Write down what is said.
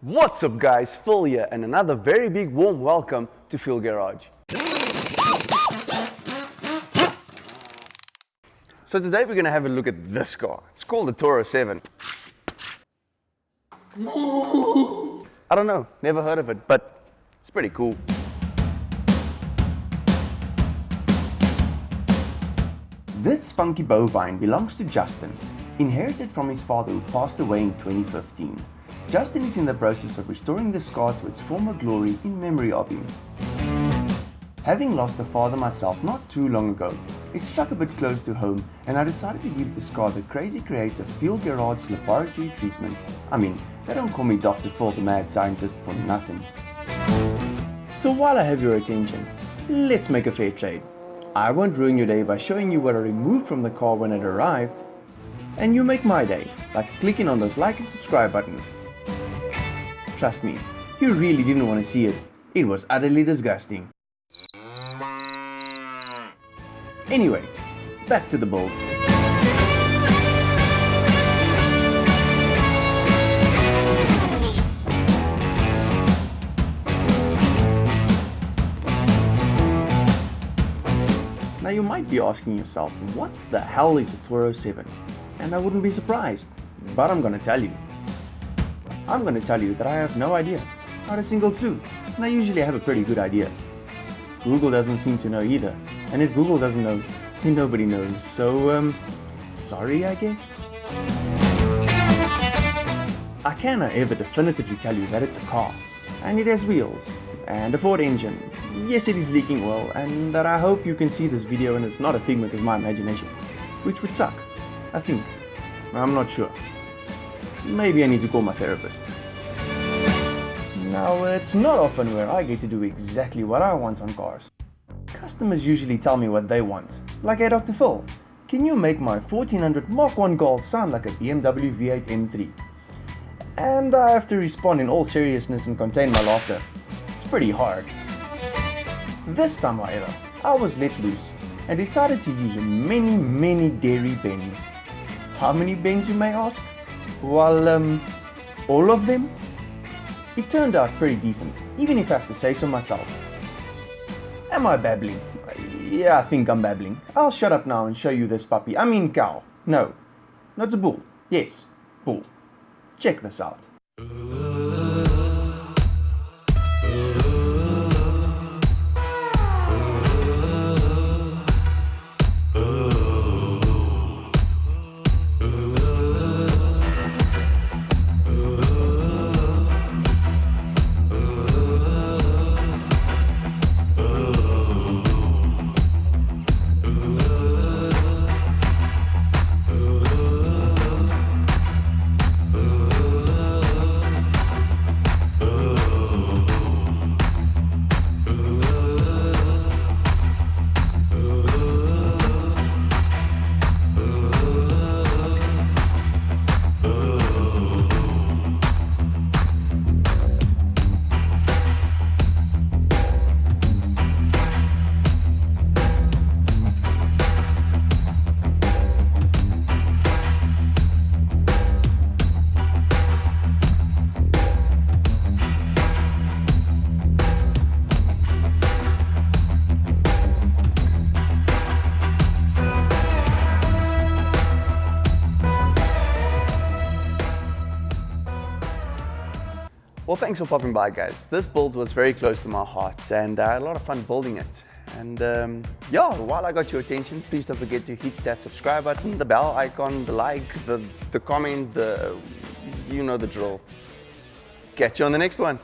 What's up guys, Phil here, and another very big warm welcome to Phil Garage. So today we're going to have a look at this car. It's called the Toro7. I don't know, never heard of it, but it's pretty cool. This spunky bovine belongs to Justin, inherited from his father who passed away in 2015. Justin is in the process of restoring this car to its former glory in memory of him. Having lost a father myself not too long ago, it struck a bit close to home and I decided to give this car the crazy creative Phil Garage laboratory treatment. I mean, they don't call me Dr. Phil the mad scientist for nothing. So while I have your attention, let's make a fair trade. I won't ruin your day by showing you what I removed from the car when it arrived, and you make my day by clicking on those like and subscribe buttons. Trust me, you really didn't want to see it. It was utterly disgusting. Anyway, back to the build. Now you might be asking yourself, what the hell is a Toro7? And I wouldn't be surprised, but I'm gonna tell you. I'm going to tell you that I have no idea, not a single clue, and I usually have a pretty good idea. Google doesn't seem to know either, and if Google doesn't know, then nobody knows, so sorry I guess. I can however definitively tell you that it's a car, and it has wheels, and a Ford engine. Yes, it is leaking oil, and that I hope you can see this video and it's not a figment of my imagination, which would suck, I think. I'm not sure. Maybe I need to call my therapist. Now, it's not often where I get to do exactly what I want on cars. Customers usually tell me what they want. Like, hey Dr. Phil, can you make my 1400 Mark 1 Golf sound like a BMW V8 M3? And I have to respond in all seriousness and contain my laughter. It's pretty hard. This time, however, I was let loose and decided to use many dairy bends. How many bends, you may ask? Well, all of them? It turned out pretty decent, even if I have to say so myself. Am I babbling? Yeah, I think I'm babbling. I'll shut up now and show you this puppy. I mean cow. No, it's a bull. Yes, bull. Check this out. Well, thanks for popping by guys. This build was very close to my heart and I had a lot of fun building it. And yeah, while I got your attention, please don't forget to hit that subscribe button, the bell icon, the like, the comment, you know the drill. Catch you on the next one.